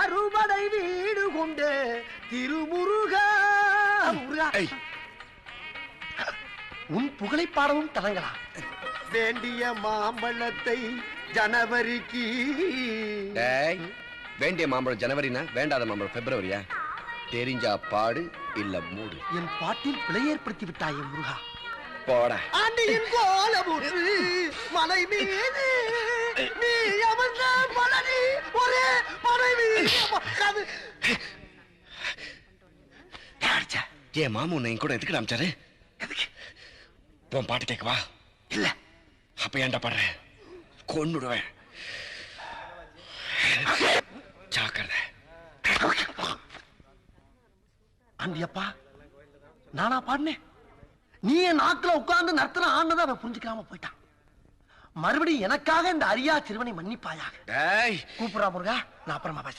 அறுபடை வீடு கொண்டு திருமுருகா. உன் புகழை பாடவும் தரங்களா? வேண்டிய மாம்பழத்தை ஜனவரிக்கு. வேண்டிய மாம்பழம் ஜனவரினா வேண்டாத மாம்பழம் பிப்ரவரியா? தெரிஞ்சா பாடு இல்ல மூடு. என் பாட்டில் பிழை ஏற்படுத்தி விட்டாயே முருகா. போட ஆண்டியின் கோலமுற்று மலை மீது நீ அமர்ந்த பழனி ஒரே மனைவி. என் மாமு உன்னை கூட எதுக்கு காமிச்சாரு? உன் பாட்டு கேட்கவா? இல்ல. அப்ப ஏன்டா பாடுற? கொன்னுடுவேன். ஜாக்கிரதை. ஆண்டியப்பா, நானா பாடினேன்? நீ என் நாக்குல உட்கார்ந்து நர்த்தன ஆனதை அவன் புரிஞ்சுக்காம போயிட்டான். மறுபடியும் எனக்காக இந்த அரியா சிறுவனை மன்னிப்பாயாக. டேய் கூப்பிடுறா முருகா, நான் அப்புறமா பேசுறேன்.